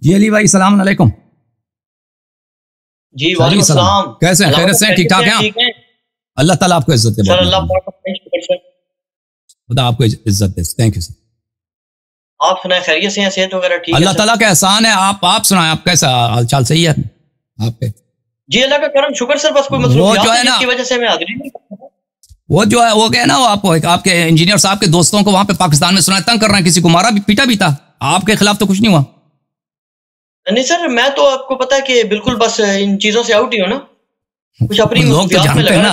جی علی بھائی السلام علیکم. جی وعلیکم السلام. کیسے ہیں؟ خیریت سے ٹھیک ٹھاک ہیں؟ اللہ تعالیٰ آپ کو عزت دے. سر اللہ خدا آپ کو عزت دے. Thank you sir. آپ سنائیں خیریت سے ہیں؟ صحت وغیرہ ٹھیک ہے؟ اللہ تعالیٰ کا احسان ہے. آپ سنائیں, آپ کیسا حال چال؟ صحیح ہے آپ کے؟ جی اللہ کا کرم شکر سر. بس کوئی مصروفیات ہے جس کی وجہ سے میں حاضری نہیں. وہ جو ہے وہ گیا نا, وہ آپ کے انجینئر صاحب کے دوستوں کو وہاں پہ پاکستان میں سنا تنگ کر رہے ہیں, کسی کو مارا بھی پیٹا بھی تھا. آپ کے خلاف تو کچھ نہیں ہوا؟ نہیں سر, میں تو آپ کو پتا ہے کہ بالکل بس ان چیزوں سے آؤٹ ہی ہوں نا. کچھ اپنی لوگ تو جانتے ہیں نا,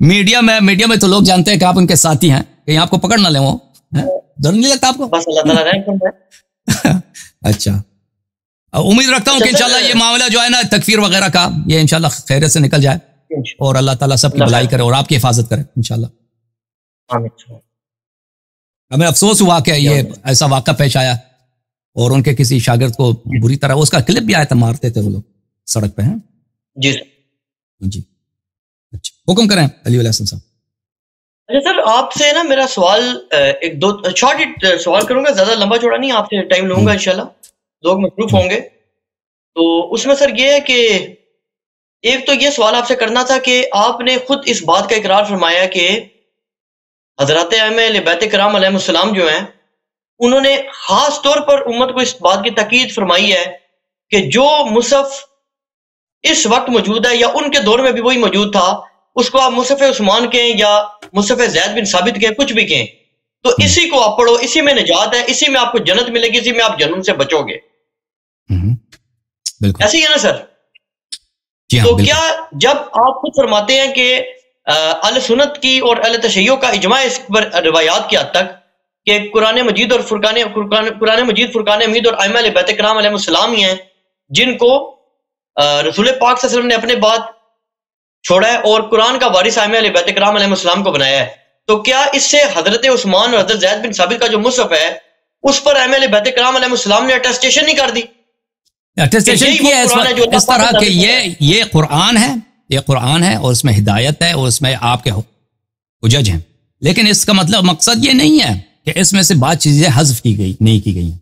میڈیا میں تو لوگ جانتے ہیں کہ آپ ان کے ساتھی ہیں, کہیں آپ کو پکڑ نہ لیں. وہ ڈر نہیں لگتا آپ کو؟ بس اللہ تعالیٰ رحم کرے. اچھا, امید رکھتا ہوں کہ انشاءاللہ یہ معاملہ جو ہے نا تکفیر وغیرہ کا, یہ انشاءاللہ خیریت سے نکل جائے اور اللہ تعالیٰ سب کی بھلائی کرے اور آپ کی حفاظت کرے انشاءاللہ. ہمیں افسوس ہوا کہ یہ ایسا واقعہ پیش آیا اور ان کے کسی شاگرد کو بری طرح, اس کا کلپ بھی آیا تھا, مارتے تھے وہ لوگ سڑک پہ. ہیں جی جی, اچھا حکم کریں علی علیہ السلام. اچھا سر, آپ سے نا میرا سوال ایک دو شارٹ سوال کروں گا, زیادہ لمبا چوڑا نہیں, آپ سے ٹائم لوں گا انشاءاللہ. لوگ مصروف ہوں گے تو اس میں سر یہ ہے کہ ایک تو یہ سوال آپ سے کرنا تھا کہ آپ نے خود اس بات کا اقرار فرمایا کہ حضرات ائمہ اہل بیت کرام علیہ السلام جو ہیں انہوں نے خاص طور پر امت کو اس بات کی تاکید فرمائی ہے کہ جو مصحف اس وقت موجود ہے یا ان کے دور میں بھی وہی موجود تھا, اس کو آپ مصحف عثمان کہیں یا مصحف زید بن ثابت کہیں, کچھ بھی کہیں, تو اسی کو آپ پڑھو, اسی میں نجات ہے, اسی میں آپ کو جنت ملے گی, اسی میں آپ جہنم سے بچو گے. ایسے ہی ہے نا سر؟ تو کیا جب آپ خود فرماتے ہیں کہ اہل سنت کی اور اہل تشیع کا اجماع اس پر روایات کی حد تک کہ قرآن مجید اور قرآن مجید فرقان حمید اور ائمہ اہل بیت کرام علیہ السلام ہی ہیں جن کو رسول پاک صلی اللہ علیہ وسلم نے اپنے بعد چھوڑا ہے اور قرآن کا وارث ائمہ اہل بیت کرام علیہ السلام کو بنایا ہے, تو کیا اس سے حضرت عثمان اور حضرت زید بن ثابت کا جو مصحف ہے اس پر ائمہ اہل بیت کرام علیہ السلام نے اٹیسٹیشن نہیں کر دی؟ اٹیسٹیشن کی ہے اس طرح کہ یہ قرآن ہے, یہ قرآن ہے اور اس میں ہدایت ہے اور اس میں آپ کے حجج ہیں, لیکن اس کا مقصد یہ نہیں ہے کہ اس میں سے بعض چیزیں حذف کی گئی نہیں کی گئی ہیں.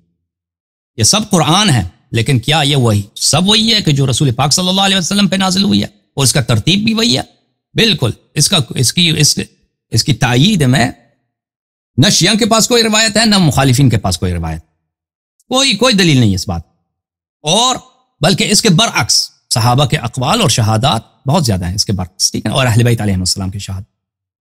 یہ سب قرآن ہے, لیکن کیا یہ وہی سب وہی ہے کہ جو رسول پاک صلی اللہ علیہ وسلم پہ نازل ہوئی ہے, اور اس کا ترتیب بھی وہی ہے بالکل. اس کی تائید میں نہ شیعہ کے پاس کوئی روایت ہے, نہ مخالفین کے پاس کوئی روایت, کوئی دلیل نہیں اس بات. اور بلکہ اس کے برعکس صحابہ کے اقوال اور شہادات بہت زیادہ ہیں اس کے برعکس, ٹھیک ہے, اور اہل بیت علیہ السلام کی شہادت.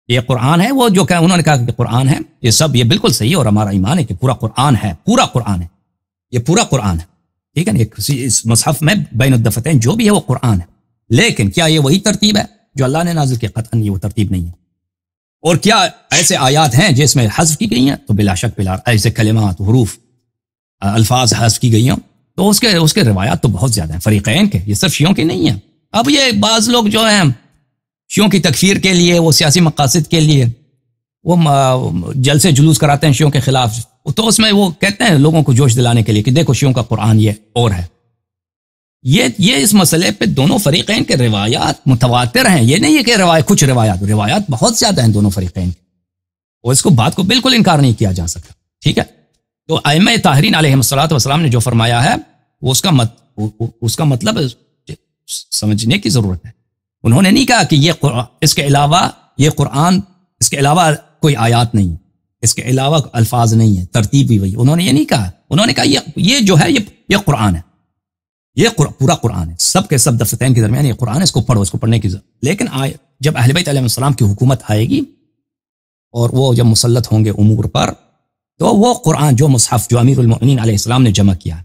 یہ قرآن ہے, وہ جو کہ انہوں نے کہا کہ قرآن ہے, یہ سب یہ بالکل صحیح, اور ہمارا ایمان ہے کہ پورا قرآن ہے, پورا قرآن ہے, یہ پورا قرآن ہے, ٹھیک ہے نا. اس مصحف میں بین الدفتین جو بھی ہے وہ قرآن ہے, لیکن کیا یہ وہی ترتیب ہے جو اللہ نے نازل کی؟ قطعاً یہ وہ ترتیب نہیں ہے. اور کیا ایسے آیات ہیں جس میں حذف کی گئی ہیں؟ تو بلا شک بلا, ایسے کلمات حروف الفاظ حذف کی گئی ہیں تو اس کے روایات تو بہت زیادہ ہیں فریقین کے, یہ صرف شیعوں کے نہیں ہیں. اب یہ بعض لوگ جو ہیں شیعوں کی تکفیر کے لیے, وہ سیاسی مقاصد کے لیے وہ جلسے جلوس کراتے ہیں شیعوں کے خلاف, تو اس میں وہ کہتے ہیں لوگوں کو جوش دلانے کے لیے کہ دیکھو شیعوں کا قرآن یہ اور ہے. یہ اس مسئلے پہ دونوں فریقین کے روایات متواتر ہیں, یہ نہیں ہے کہ کچھ روایات بہت زیادہ ہیں دونوں فریقین کے, اور اس کو بات کو بالکل انکار نہیں کیا جا سکتا, ٹھیک ہے. تو ائمہ طاہرین علیہ السلام نے جو فرمایا ہے وہ اس کا مطلب سمجھنے کی ضرورت ہے. انہوں نے نہیں کہا کہ یہ اس کے علاوہ کوئی آیات نہیں, اس کے علاوہ الفاظ نہیں ہے, ترتیب بھی وہی. انہوں نے یہ نہیں کہا, انہوں نے کہا یہ جو ہے یہ قرآن ہے, یہ پورا قرآن ہے, سب کے سب دفتین کے درمیان یہ قرآن ہے, اس کو پڑھو, اس کو پڑھنے کی ضرورت. لیکن جب اہل بیت علیہ السلام کی حکومت آئے گی اور وہ جب مسلط ہوں گے امور پر, تو وہ قرآن جو مصحف جو امیر المؤمنین علیہ السلام نے جمع کیا,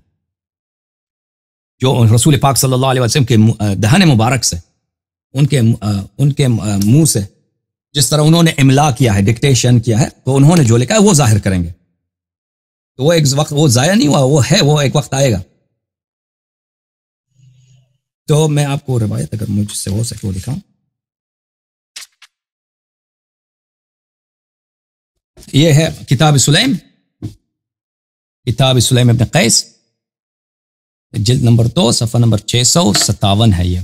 جو رسول پاک صلی اللہ علیہ وسلم کے دہن مبارک سے, ان کے منہ سے جس طرح انہوں نے املا کیا ہے, ڈکٹیشن کیا ہے, تو انہوں نے جو لکھا ہے وہ ظاہر کریں گے. تو وہ ایک وقت وہ ضائع نہیں ہوا, وہ ایک وقت آئے گا. تو میں آپ کو روایت اگر مجھ سے ہو سکے وہ دکھاؤں. یہ ہے کتاب سلیم ابن قیس, جلد نمبر 2 صفحہ نمبر 657 ہے. یہ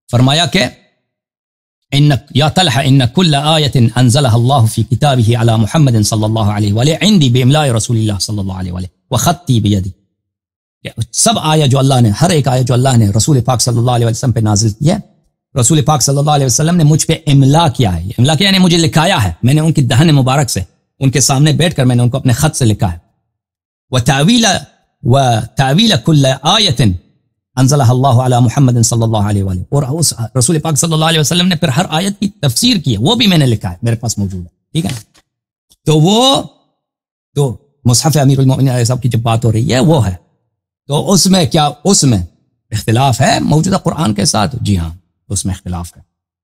فرمایا کہ یا طلحہ ان کل آیت انزلها اللہ فی کتابہ علی محمد صلی اللہ علیہ وآلہ عندی باملاء رسول اللہ صلی اللہ علیہ وآلہ وخطی بیدی, سب آیا جو اللہ نے، ہر ایک آیا جو اللہ نے رسول پاک صلی اللہ علیہ وسلم پہ نازل کیا ہے، رسول پاک صلی اللہ علیہ وسلم نے مجھ پہ املا کیا ہے. املا کیا یعنی مجھے لکھایا ہے، میں نے ان کی دہن مبارک سے، ان کے سامنے بیٹھ کر میں نے ان کو اپنے خط سے لکھا ہے. وتاویل کل آیت انزلها اللہ علی محمد صلی اللہ علیہ وآلہ، اور اس رسول پاک صلی اللہ علیہ وسلم نے پھر ہر آیت کی تفسیر کی ہے، وہ بھی میں نے لکھا ہے، میرے پاس موجود ہے. ٹھیک ہے، تو وہ تو مصحف امیر المؤمنین علیہ السلام کی جب بات ہو رہی ہے وہ ہے، تو اس میں کیا، اس میں اختلاف ہے موجودہ قرآن کے ساتھ؟ جی ہاں، اس میں اختلاف ہے،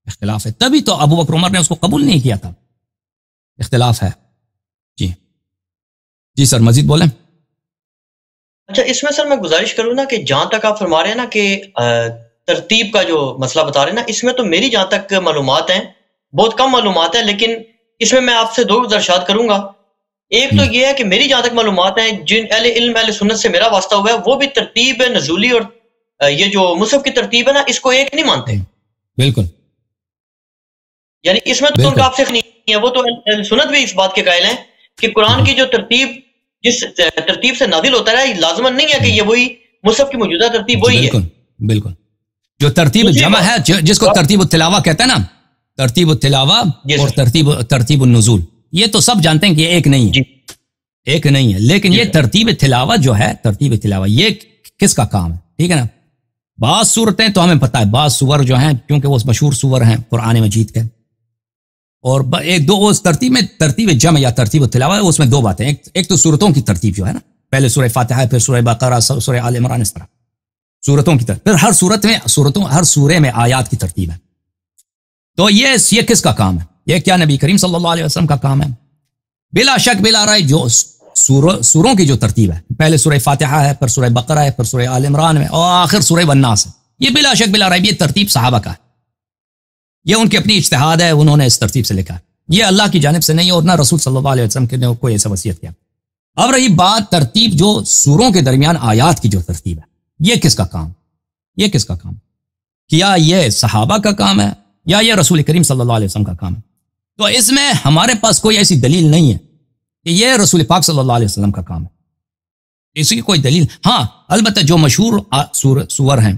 اختلاف ہے. تبھی تو ابو بکر عمر نے اس کو قبول نہیں کیا تھا، اختلاف ہے. جی جی سر مزید بولیں. اچھا، اس میں سر میں گزارش کروں نا کہ جہاں تک آپ فرما رہے ہیں نا کہ ترتیب کا جو مسئلہ بتا رہے ہیں نا، اس میں تو میری جہاں تک معلومات ہیں بہت کم معلومات ہیں، لیکن اس میں میں آپ سے دو گزارشات کروں گا. ایک تو یہ ہے کہ میری جہاں تک معلومات ہیں، جن اہل علم اہل سنت سے میرا واسطہ ہوا ہے، وہ بھی ترتیب نزولی اور یہ جو مصحف کی ترتیب ہے نا، اس کو ایک نہیں مانتے. بالکل، یعنی اس میں تو ان کا آپ سے نہیں ہے، وہ تو اہل سنت بھی اس بات کے قائل ہیں کہ قرآن کی جو ترتیب جس ترتیب سے نازل ہوتا ہے لازمن نہیں ہے کہ یہ وہی مصحف کی موجودہ ترتیب وہی ہے. بالکل بالکل، جو ترتیب جمع ہے، جس کو ترتیب التلاوہ کہتا ہے نا، ترتیب التلاوہ اور ترتیب النزول، یہ تو سب جانتے ہیں کہ ایک نہیں ہے، ایک نہیں ہے. لیکن یہ ترتیب تلاوت جو ہے، ترتیب تلاوت یہ کس کا کام ہے؟ ٹھیک ہے نا. بعض صورتیں تو ہمیں پتہ ہے، بعض سور جو ہیں کیونکہ وہ مشہور سور ہیں قرآن مجید کے، اور ایک دو اس ترتیب میں، ترتیب جمع یا ترتیب تلاوت، اس میں دو باتیں، ایک تو صورتوں کی ترتیب جو ہے نا، پہلے سورہ فاتحہ، پھر سورہ بقرہ، سورہ آل عمران، اس طرح صورتوں کی ترتیب، پھر ہر صورت میں ہر سورے میں آیات کی ترتیب ہے. تو یہ کس کا کام ہے؟ یہ کیا نبی کریم صلی اللہ علیہ وسلم کا کام ہے؟ بلا شک بلا رائے جو سوروں کی جو ترتیب ہے، پہلے سورہ فاتحہ ہے، پھر سورہ بقرہ ہے، پھر سورہ آل عمران میں، اور آخر سورہ والناس ہے، یہ بلا شک بلا رائے یہ ترتیب صحابہ کا ہے، یہ ان کی اپنی اجتہاد ہے، انہوں نے اس ترتیب سے لکھا ہے، یہ اللہ کی جانب سے نہیں اور نہ رسول صلی اللہ علیہ وسلم نے کوئی ایسا وصیت کیا. اب رہی بات ترتیب جو سوروں کے درمیان آیات کی جو ترتیب ہے، یہ کس کا کام؟ یہ کس کا کام؟ کیا یہ صحابہ کا کام ہے یا یہ رسول کریم صلی اللہ علیہ وسلم کا کام ہے؟ تو اس میں ہمارے پاس کوئی ایسی دلیل نہیں ہے کہ یہ رسول پاک صلی اللہ علیہ وسلم کا کام ہے، اس کی کوئی دلیل. ہاں البتہ جو مشہور سور ہیں،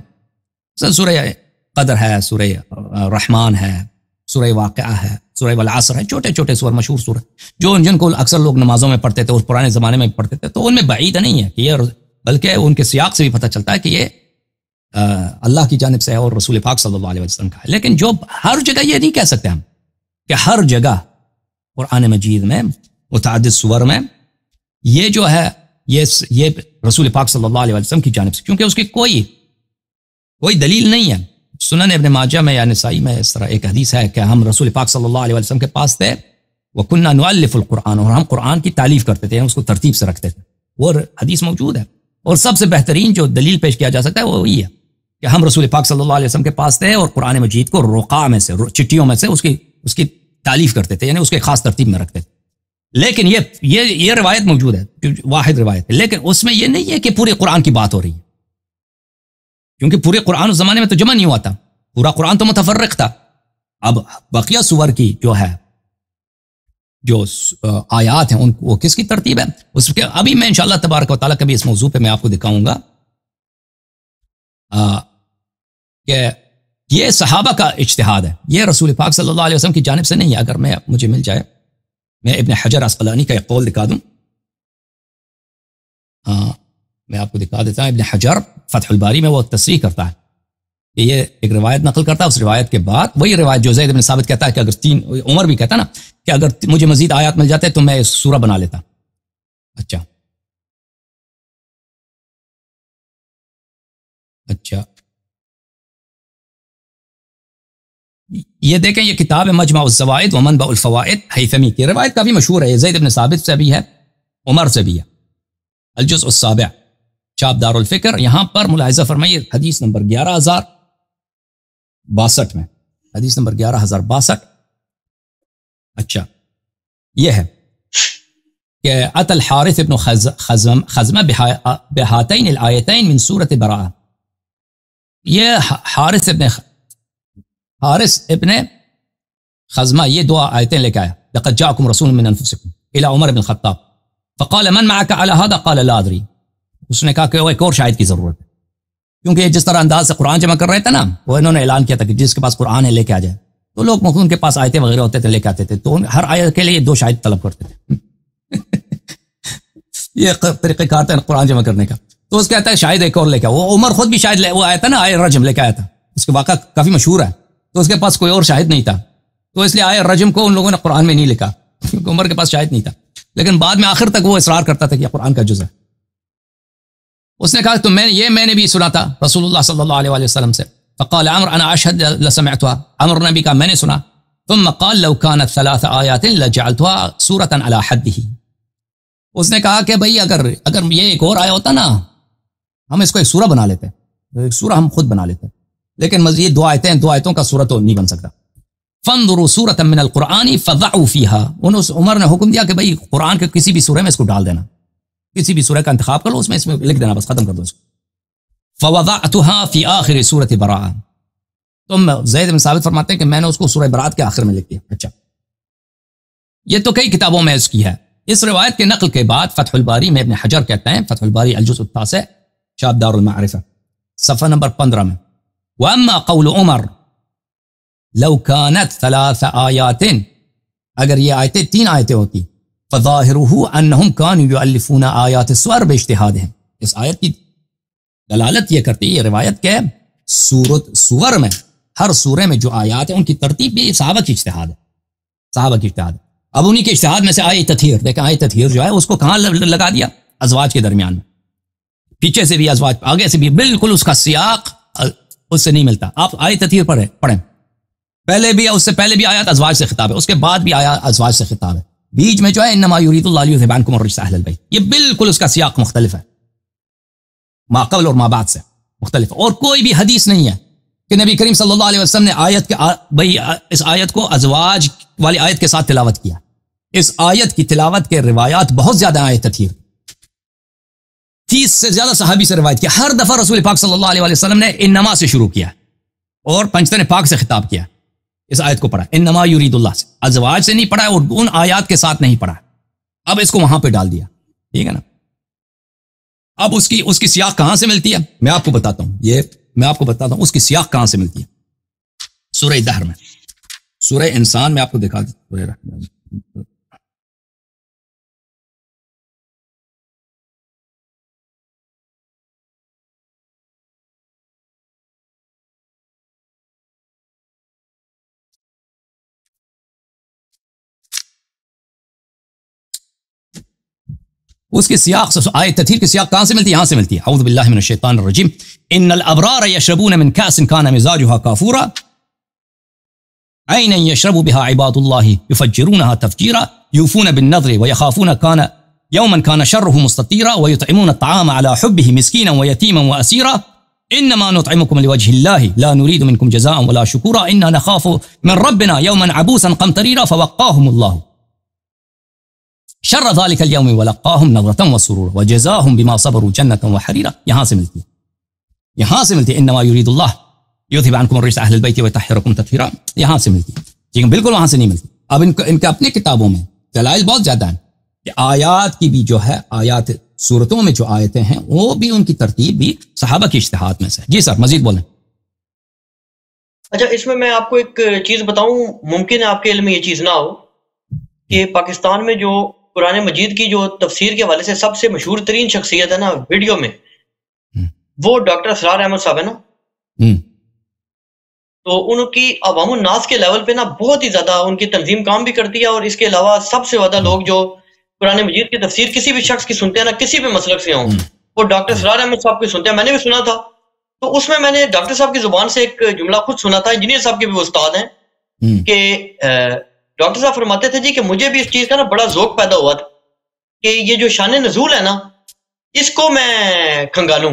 سورہ قدر ہے، سورہ رحمان ہے، سورہ واقعہ ہے، سورہ والعصر ہے، چھوٹے چھوٹے سور، مشہور سور جو جن کو اکثر لوگ نمازوں میں پڑھتے تھے اور پرانے زمانے میں پڑھتے تھے، تو ان میں بعید نہیں ہے کہ یہ، بلکہ ان کے سیاق سے بھی پتہ چلتا ہے کہ یہ اللہ کی جانب سے ہے اور رسول پاک صلی اللہ علیہ وسلم کا ہے. لیکن جو ہر جگہ یہ نہیں کہہ سکتے ہم کہ ہر جگہ قرآن مجید میں متعدد سور میں یہ جو ہے یہ رسول پاک صلی اللہ علیہ وسلم کی جانب سے، کیونکہ اس کی کوئی دلیل نہیں ہے. سنن ابن ماجہ میں یا نسائی میں اس طرح ایک حدیث ہے کہ ہم رسول پاک صلی اللہ علیہ وسلم کے پاس تھے، وَكُنَّا نُؤَلِّفُ الْقُرْآنَ، اور ہم قرآن کی تالیف کرتے تھے، اس کو ترتیب سے رکھتے تھے. وہ حدیث موجود ہے، اور سب سے بہترین جو دلیل پیش کیا جا سکتا ہے وہ وہی ہے کہ ہم رسول پاک صلی اللہ علیہ وسلم کے پاس تھے اور قرآن مجید کو رقعہ میں سے، چٹیوں میں سے اس کی تالیف کرتے تھے، یعنی اس کے خاص ترتیب میں رکھتے تھے. لیکن یہ روایت موجود ہے، واحد روایت ہے، لیکن اس میں یہ نہیں ہے کہ پورے قرآن کی بات ہو رہی ہے، کیونکہ پورے قرآن اس زمانے میں تو جمع نہیں ہوا تھا، پورا قرآن تو متفرق تھا. اب بقیہ سور کی جو ہے جو آیات ہیں وہ کس کی ترتیب ہے، اس کے ابھی میں انشاءاللہ تبارک و تعالیٰ کبھی اس موضوع پہ میں آپ کو دکھاؤں گا کہ یہ صحابہ کا اجتہاد ہے، یہ رسول پاک صلی اللہ علیہ وسلم کی جانب سے نہیں ہے. اگر مجھے مل جائے میں ابن حجر عسقلانی کا ایک قول دکھا دوں. میں آپ کو دکھا دیتا ہوں. ابن حجر فتح الباری میں وہ تصریح کرتا ہے کہ یہ ایک روایت نقل کرتا ہے، اس روایت کے بعد وہی روایت جو زید بن ثابت کہتا ہے کہ اگر عمر بھی کہتا نا کہ اگر مجھے مزید آیات مل جاتے تو میں اس سورہ بنا لیتا. اچھا یہ دیکھیں، یہ کتاب ہے مجمع الزوائد و منبع الفوائد، ہیثمی کی روایت کافی مشہور ہے، زید بن ثابت سے بھی ہے، عمر سے بھی ہے. الجزء السابع، چاپ دار الفکر. یہاں پر ملاحظہ فرمائیے حدیث نمبر 11,062 میں، حدیث نمبر 11,062. اچھا یہ ہے کہ ات الحارث ابن خزمہ بہاتین الآیتین من سورۃ براءہ. یہ حارث ابن خزمہ یہ دو آیتیں لے کے آیا. لقد جاءکم رسول من انفسکم الى عمر بن الخطاب فقال من معك على هذا قال لا ادري اس نے کہا کہ وہ ایک اور شاہد کی ضرورت ہے، کیونکہ جس طرح انداز سے قرآن جمع کر رہے تھے نا، وہ انہوں نے اعلان کیا تھا کہ جس کے پاس قرآن ہے لے کے آ جائے، تو لوگ ان کے پاس آیتیں وغیرہ ہوتے تھے لے کے آتے تھے، تو ہر آیت کے لیے 2 شاہد طلب کرتے تھے یہ طریقہ کار تھا قرآن جمع کرنے کا۔ تو اس کہتا ہے شاہد ایک اور لے کے، وہ عمر خود بھی شاہد وہ آیا تھا نا، آئے رجم لے کے آیا تھا، اس کے واقعہ کافی مشہور ہے، تو اس کے پاس کوئی اور شاہد نہیں تھا، تو اس لیے آئے رجم کو ان لوگوں نے قرآن میں نہیں لکھا کیونکہ عمر کے پاس شاہد نہیں تھا، لیکن بعد میں آخر تک وہ اصرار کرتا تھا کہ یہ قرآن کا جز ہے۔ اس نے کہا تو میں نے بھی سنا تھا رسول اللہ صلی اللہ علیہ وسلم سے، فقال عمر انا اشهد لسمعتها، عمر نے بھی کہا میں نے سنا، ثم قال لو كانت 3 آیات لجعلتها سورة على حده، اس نے کہا کہ بھئی اگر یہ ایک اور آیا ہوتا نا، ہم اس کو ایک سورہ بنا لیتے، ایک سورہ ہم خود بنا لیتے، لیکن مزید 2 آیتیں، 2 آیتوں کا سورہ تو نہیں بن سکتا۔ فانظروا سورة من القرآن فضعوا فيها، عمر نے حکم دیا کہ بھئی قرآن کے کسی بھی سورہ میں اس کو ڈال دینا، کسی بھی سورہ کا انتخاب کر لو، اس میں لکھ دینا، بس ختم کر دو اس کو۔ فوضعتها في آخر سورة براءہ، تم زید بن ثابت فرماتے ہیں کہ میں نے اس کو سورہ برات کے آخر میں لکھ دیا۔ اچھا، یہ تو کئی کتابوں میں اس کی ہے۔ اس روایت کے نقل کے بعد فتح الباری میں ابن حجر کہتے ہیں، فتح الباری الجزء التاسع شاب دار المعرفہ صفحہ نمبر 15 میں، واما قول عمر لو كانت 3 آیات، اگر یہ آیتیں 3 آیتیں ہوتی، فظاہرہ انہم کانوا یؤلفون آیات السور باجتہادہم، اس آیت کی دلالت یہ کرتی ہے، یہ روایت کہ سور میں، ہر سورے میں جو آیات ہیں ان کی ترتیب بھی صحابہ کی اجتہاد ہے، صحابہ کی اجتہاد ہے۔ اب انہی کے اجتہاد میں سے آیہ تطہیر، دیکھیں آیہ تطہیر جو ہے اس کو کہاں لگا دیا؟ ازواج کے درمیان میں، پیچھے سے بھی ازواج، آگے سے بھی، بالکل اس کا سیاق اس سے نہیں ملتا۔ آپ آیہ تطہیر پڑھیں، پہلے بھی، اس سے پہلے بھی آیات ازواج سے خطاب ہے، اس کے بعد بھی آیات ازواج سے خطاب ہے، بیچ میں جو ہے انما یرید اللہ لیذھب عنکم الرجس اہل البیت، یہ بالکل اس کا سیاق مختلف ہے، ما قبل اور ما بعد سے مختلف ہے، اور کوئی بھی حدیث نہیں ہے کہ نبی کریم صلی اللہ علیہ وسلم نے آیت کے بھئی اس آیت کو ازواج والی آیت کے ساتھ تلاوت کیا۔ اس آیت کی تلاوت کے روایات بہت زیادہ آیت تطہیر، 30 سے زیادہ صحابی سے روایت کیا، ہر دفعہ رسول پاک صلی اللہ علیہ وسلم نے انما سے شروع کیا اور پنجتن پاک سے خطاب کیا، اس آیت کو پڑھا، انما یرید اللہ سے، ازواج سے نہیں پڑھا اور ان آیات کے ساتھ نہیں پڑھا، اب اس کو وہاں پہ ڈال دیا، ٹھیک ہے نا۔ اب اس کی سیاق کہاں سے ملتی ہے میں آپ کو بتاتا ہوں، اس کی سیاق کہاں سے ملتی ہے۔ سورہ دہر میں، سورہ انسان میں آپ کو دکھا دیں، اس کی سیاق آیت تطہیر کی سیاق کہاں سے ملتی ہے؟ یہاں سے ملتی ہے، اعوذ باللہ من الشیطان الرجیم، ان الابرار یشربون من کأس کان مزاجها کافورا عینا یشرب بها عباد اللہ یفجرونها تفجیرا یوفون بالنذر ویخافون یوما کان شره مستطیرا ویطعمون الطعام على حبه مسکینا ویتیما واسیرا انما نطعمكم لوجه الله لا نريد منكم جزاء ولا شكورا انا نخاف من ربنا يوما عبوسا قمطريرا فوقاهم الله شر ذلك اليوم ولقاهم نظرة وسرورا وجزاهم بما صبروا جنة وحريرا، یہاں سے ملتی ہے انما يريد الله يذهب عنكم الرجس اهل البيت ويطهركم تطهيرا، یہاں سے ملتی ہے، لیکن بالکل وہاں سے نہیں ملتی۔ اب ان کے اپنے کتابوں میں دلائل بہت زیادہ ہیں کہ آیات کی بھی جو ہے، آیات صورتوں میں جو آیتیں ہیں وہ بھی ان کی ترتیب بھی صحابہ کی اجتہاد میں سے۔ جی سر مزید بولیں۔ اچھا، اس میں آپ کو ایک چیز بتاؤں، ممکن ہے آپ کے علم میں یہ چیز نہ ہو کہ پاکستان میں جو قرآن مجید کی جو تفسیر کے حوالے سے سب سے مشہور ترین شخصیت ہے نا ویڈیو میں، وہ ڈاکٹر اسرار احمد صاحب ہے نا، تو ان کی عوام الناس کے لیول پہ نا بہت ہی زیادہ ان کی تنظیم کام بھی کرتی ہے، اور اس کے علاوہ سب سے زیادہ لوگ جو قرآن مجید کی تفسیر کسی بھی شخص کی سنتے ہیں نا، کسی بھی مسلک سے ہوں، وہ ڈاکٹر اسرار احمد صاحب کی سنتے ہیں۔ میں نے بھی سنا تھا، تو اس میں نے ڈاکٹر صاحب کی زبان سے ایک جملہ خود سنا تھا، انجینئر صاحب کے بھی وہ استاد ہیں، کہ ڈاکٹر صاحب فرماتے تھے جی کہ مجھے بھی اس چیز کا نا بڑا ذوق پیدا ہوا تھا کہ یہ جو شان نزول ہے نا اس کو میں کھنگالوں،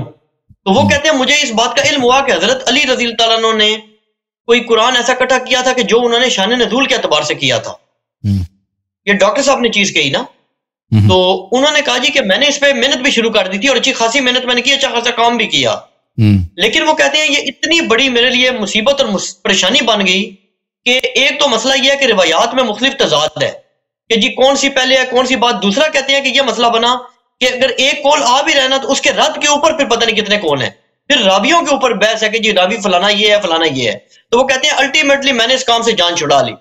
تو وہ کہتے ہیں مجھے اس بات کا علم ہوا کہ حضرت علی رضی اللہ تعالیٰ عنہ نے کوئی قرآن ایسا اکٹھا کیا تھا کہ جو انہوں نے شان نزول کے اعتبار سے کیا تھا۔ یہ ڈاکٹر صاحب نے چیز کہی نا، تو انہوں نے کہا جی کہ میں نے اس پہ محنت بھی شروع کر دی تھی اور اچھی خاصی محنت میں نے کی، اچھا خاصا کام بھی کیا، لیکن وہ کہتے ہیں یہ اتنی بڑی میرے لیے مصیبت اور پریشانی بن گئی کہ ایک تو مسئلہ یہ ہے کہ روایات میں مختلف تضاد ہے کہ جی کون سی پہلے ہے کون سی بات، دوسرا کہتے ہیں کہ یہ مسئلہ بنا کہ اگر ایک قول آ بھی رہنا تو اس کے رد کے اوپر پھر پتہ نہیں کتنے قول ہیں، پھر راویوں کے اوپر بحث ہے کہ جی راوی فلانا یہ ہے فلانا یہ ہے. تو وہ کہتے ہیں الٹیمیٹلی میں نے اس کام سے جان چھڑا لی.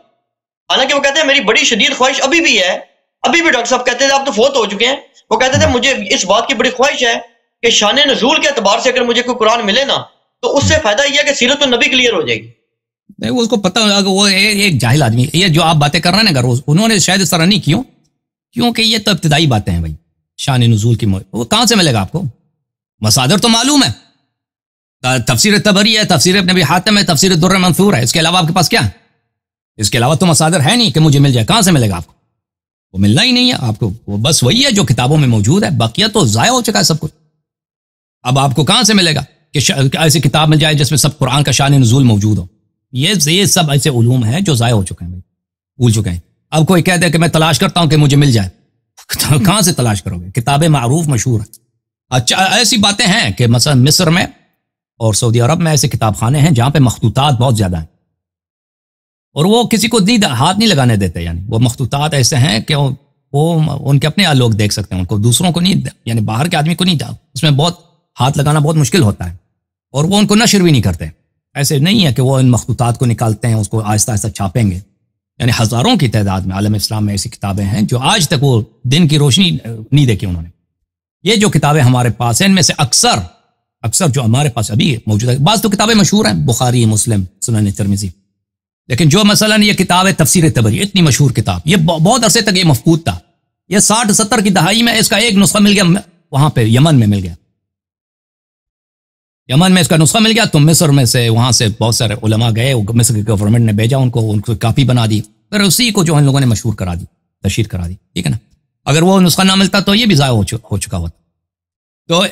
حالانکہ وہ کہتے ہیں میری بڑی شدید خواہش ابھی بھی ہے، ابھی بھی ڈاکٹر صاحب کہتے تھے آپ تو فوت ہو چکے ہیں، وہ کہتے تھے مجھے اس بات کی بڑی خواہش ہے کہ شان نزول کے اعتبار سے اگر مجھے کوئی قرآن ملے نا تو اس سے فائدہ یہ ہے کہ سیرت النبی کلیئر ہو جائے گی. نہیں وہ اس کو پتہ ہوگا کہ وہ ایک جاہل آدمی، یہ جو آپ باتیں کر رہے ہیں نا، اگر انہوں نے شاید اس طرح نہیں کیوں، کیونکہ یہ تو ابتدائی باتیں ہیں بھائی. شان نزول کی وہ کہاں سے ملے گا آپ کو؟ مصادر تو معلوم ہے، تفسیر طبری ہے، تفسیر ابن ابی حاتم ہے، تفسیر الدر المنثور ہے، اس کے علاوہ آپ کے پاس کیا ہے؟ اس کے علاوہ تو مصادر ہے نہیں کہ مجھے مل جائے. کہاں سے ملے گا آپ کو؟ وہ ملنا ہی نہیں ہے آپ کو. وہ بس وہی ہے جو کتابوں میں موجود ہے، باقیہ تو ضائع ہو چکا ہے سب کچھ. اب آپ کو کہاں سے ملے گا کہ ایسی کتاب مل جائے جس میں سب قرآن کا شان نزول موجود ہو؟ یہ سب ایسے علوم ہیں جو ضائع ہو چکے ہیں بھائی، بھول چکے ہیں. اب کوئی کہہ دے کہ میں تلاش کرتا ہوں کہ مجھے مل جائے، کہاں سے تلاش کرو گے؟ کتابیں معروف مشہور ہیں. اچھا ایسی باتیں ہیں کہ مثلا مصر میں اور سعودی عرب میں ایسے کتاب خانے ہیں جہاں پہ مخطوطات بہت زیادہ ہیں، اور وہ کسی کو ہاتھ نہیں لگانے دیتے. یعنی وہ مخطوطات ایسے ہیں کہ وہ ان کے اپنے لوگ دیکھ سکتے ہیں، ان کو دوسروں کو نہیں، یعنی باہر کے آدمی کو نہیں. اس میں بہت ہاتھ لگانا بہت مشکل ہوتا ہے، اور وہ ان کو نشر بھی نہیں کرتے. ایسے نہیں ہے کہ وہ ان مخطوطات کو نکالتے ہیں، اس کو آہستہ آہستہ چھاپیں گے. یعنی ہزاروں کی تعداد میں عالم اسلام میں ایسی کتابیں ہیں جو آج تک وہ دن کی روشنی نہیں دیکھی انہوں نے. یہ جو کتابیں ہمارے پاس ہیں ان میں سے اکثر جو ہمارے پاس ابھی موجود ہے، بعض تو کتابیں مشہور ہیں، بخاری، مسلم، سنن ترمذی، لیکن جو مثلا یہ کتاب ہے تفسیر طبری، اتنی مشہور کتاب، یہ بہت عرصے تک یہ مفقود تھا. یہ 60-70 کی دہائی میں اس کا ایک نسخہ مل گیا، وہاں پہ یمن میں مل گیا. یمن میں اس کا نسخہ مل گیا تو مصر میں سے وہاں سے بہت سارے علماء گئے، مصر کی گورنمنٹ نے بھیجا ان کو کاپی بنا دی، پھر اسی کو جو ان لوگوں نے مشہور کرا دی، تشہیر کرا دی. ٹھیک ہے نا؟ اگر وہ نسخہ نہ ملتا تو یہ بھی ضائع ہو چکا ہوتا. تو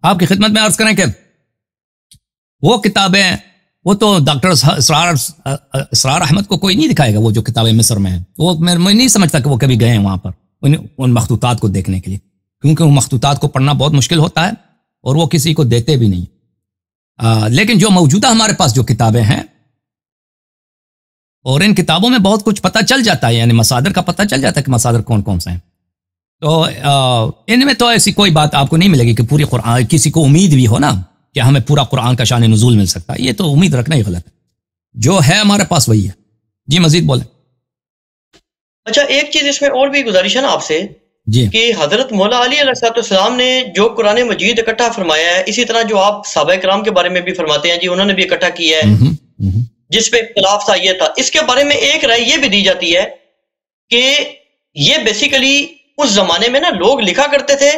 آپ کی خدمت میں عرض کریں کہ وہ کتابیں، وہ تو ڈاکٹر اسرار احمد کو کوئی نہیں دکھائے گا، وہ جو کتابیں مصر میں ہیں. وہ میں نہیں سمجھتا کہ وہ کبھی گئے ہیں وہاں پر ان مخطوطات کو دیکھنے کے لیے، کیونکہ ان مخطوطات کو پڑھنا بہت مشکل ہوتا ہے اور وہ کسی کو دیتے بھی نہیں. لیکن جو موجودہ ہمارے پاس جو کتابیں ہیں، اور ان کتابوں میں بہت کچھ پتہ چل جاتا ہے، یعنی مصادر کا پتہ چل جاتا ہے کہ مصادر کون کون سے ہیں. تو ان میں تو ایسی کوئی بات آپ کو نہیں ملے گی کہ پوری قرآن، کسی کو امید بھی ہو نا کہ ہمیں پورا قرآن کا شان نزول مل سکتا ہے، یہ تو امید رکھنا ہی غلط ہے. جو ہے ہمارے پاس وہی ہے. جی مزید بولیں. اچھا ایک چیز اس میں اور بھی گزارش ہے نا آپ سے، جی، کہ حضرت مولا علی علیہ السلام نے جو قرآن مجید اکٹھا فرمایا ہے، اسی طرح جو آپ صحابہ کرام کے بارے میں بھی فرماتے ہیں جی انہوں نے بھی اکٹھا کیا ہے، جس پہ اختلاف تھا یہ تھا. اس کے بارے میں ایک رائے یہ بھی دی جاتی ہے کہ یہ بیسیکلی اس زمانے میں نا لوگ لکھا کرتے تھے،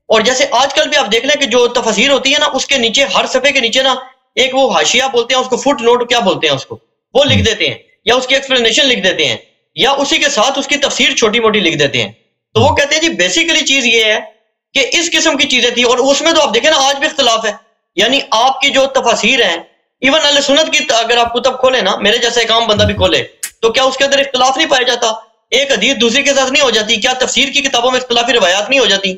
اور جیسے آج کل بھی آپ دیکھ لیں کہ جو تفسیر ہوتی ہے نا اس کے نیچے، ہر صفحے کے نیچے نا ایک وہ حاشیہ بولتے ہیں اس کو، فٹ نوٹ کیا بولتے ہیں اس کو، وہ لکھ دیتے ہیں، یا اس کی ایکسپلینیشن لکھ دیتے ہیں، یا اسی کے ساتھ اس کی تفسیر چھوٹی موٹی لکھ دیتے ہیں. تو وہ کہتے ہیں جی بیسیکلی چیز یہ ہے کہ اس قسم کی چیزیں تھی، اور اس میں تو آپ دیکھیں نا آج بھی اختلاف ہے. یعنی آپ کی جو تفاسیر ہیں، ایون اہل سنت کی اگر آپ کتب کھولیں نا، میرے جیسا ایک عام بندہ بھی کھولے، تو کیا اس کے اندر اختلاف نہیں پایا جاتا؟ ایک حدیث دوسری کے ساتھ نہیں ہو جاتی؟ کیا تفسیر کی کتابوں میں اختلافی روایات نہیں ہو جاتی؟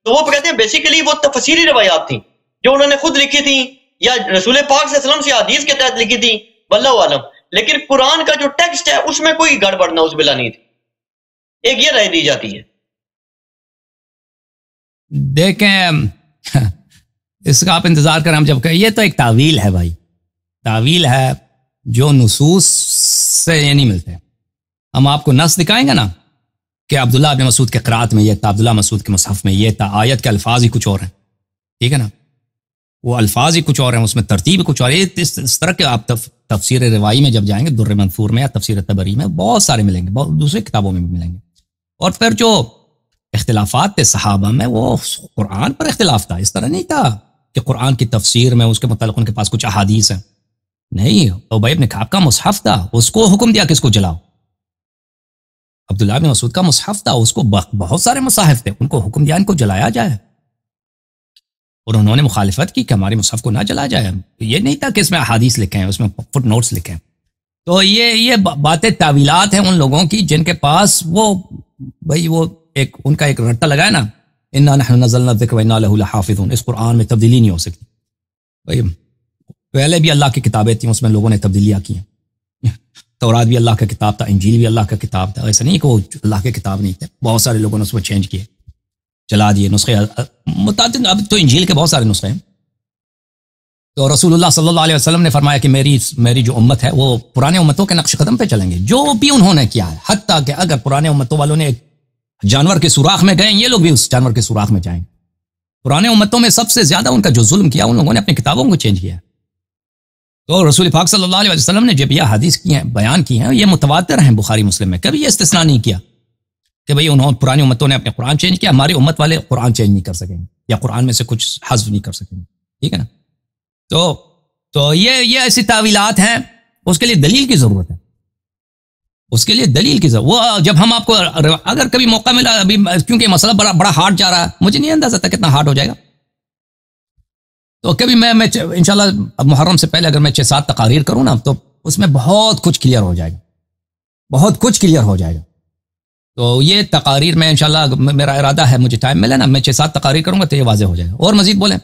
تو وہ کہتے ہیں بیسیکلی وہ تفسیری روایات تھیں جو انہوں نے خود لکھی تھیں، یا رسول پاک صلی اللہ علیہ وسلم سے حدیث کے تحت لکھی تھیں، واللہ عالم. لیکن قرآن کا جو ٹیکسٹ ہے اس میں کوئی گڑبڑ نہ اس بلا نہیں تھی. ایک یہ رائے دی جاتی ہے. دیکھیں اس کا آپ انتظار کریں، ہم جب کہیں یہ تو ایک تعویل ہے بھائی، تعویل ہے جو نصوص سے یہ نہیں ملتے. ہم آپ کو نص دکھائیں گے نا کہ عبداللہ ابن مسعود کے قرات میں یہ تھا، عبداللہ مسعود کے مصحف میں یہ تھا، آیت کے الفاظ ہی کچھ اور ہیں. ٹھیک ہے نا؟ وہ الفاظ ہی کچھ اور ہیں، اس میں ترتیب ہی کچھ اور ہے. اس طرح کے آپ تفسیر روائی میں جب جائیں گے، در منثور میں یا تفسیر طبری میں بہت سارے ملیں گے، بہت دوسری کتابوں میں بھی ملیں گے. اور پھر جو اختلافات تھے صحابہ میں، وہ قرآن پر اختلاف تھا. اس طرح نہیں تھا کہ قرآن کی تفسیر میں اس کے متعلق ان کے پاس کچھ احادیث ہیں. نہیں، ابی بن کعب کا مصحف تھا، اس کو حکم دیا کہ اس کو جلاؤ. عبداللہ بن مسعود کا مصحف تھا، اس کو بہت سارے مصاحف تھے، ان کو حکم دیا ان کو جلایا جائے، اور انہوں نے مخالفت کی کہ ہمارے مصحف کو نہ جلایا جائے. یہ نہیں تھا کہ اس میں احادیث لکھے ہیں، اس میں فٹ نوٹس لکھے ہیں. تو یہ باتیں تعویلات ہیں ان لوگوں کی جن کے پاس وہ بھائی وہ ایک ان کا ایک رٹا لگا ہے نا، انا نحن نزلنا الذکر وانا لہ لحافظون. اس قرآن میں تبدیلی نہیں ہو سکتی بھائی. پہلے بھی اللہ کی کتابیں تھیں، اس میں لوگوں نے تبدیلیاں کی ہیں. تورات بھی اللہ کا کتاب تھا، انجیل بھی اللہ کا کتاب تھا. ایسا نہیں کہ وہ اللہ کے کتاب نہیں تھے، بہت سارے لوگوں نے اس میں چینج کیے. چلا دیے نسخے متعدد. اب تو انجیل کے بہت سارے نسخے ہیں. تو رسول اللہ صلی اللہ علیہ وسلم نے فرمایا کہ میری جو امت ہے وہ پرانے امتوں کے نقش قدم پہ چلیں گے جو بھی انہوں نے کیا ہے. حتیٰ کہ اگر پرانے امتوں والوں نے ایک جانور کے سوراخ میں گئے یہ لوگ بھی اس جانور کے سوراخ میں جائیں. پرانے امتوں میں سب سے زیادہ ان کا جو ظلم کیا ان لوگوں نے اپنی کتابوں کو چینج کیا. تو رسول پاک صلی اللہ علیہ وسلم نے جب یہ حدیث کی ہیں بیان کی ہیں یہ متواتر ہیں بخاری مسلم میں. کبھی یہ استثناء نہیں کیا کہ بھئی انہوں پرانی امتوں نے اپنے قرآن چینج کیا, ہماری امت والے قرآن چینج نہیں کر سکیں گے یا قرآن میں سے کچھ حذف نہیں کر سکیں گے. ٹھیک ہے نا. تو یہ ایسی تعویلات ہیں, اس کے لیے دلیل کی ضرورت ہے. اس کے لیے دلیل کی ضرورت. وہ جب ہم آپ کو اگر کبھی موقع ملا, ابھی کیونکہ مسئلہ بڑا ہارڈ جا رہا ہے, مجھے نہیں اندازہ تھا کتنا ہارڈ ہو جائے گا. تو کبھی میں انشاءاللہ محرم سے پہلے اگر میں 6-7 تقاریر کروں نا تو اس میں بہت کچھ کلیئر ہو جائے گا, بہت کچھ کلیئر ہو جائے گا. تو یہ تقاریر میں انشاءاللہ میرا ارادہ ہے, مجھے ٹائم ملے نا میں 6-7 تقاریر کروں گا تو یہ واضح ہو جائے گا. اور مزید بولیں.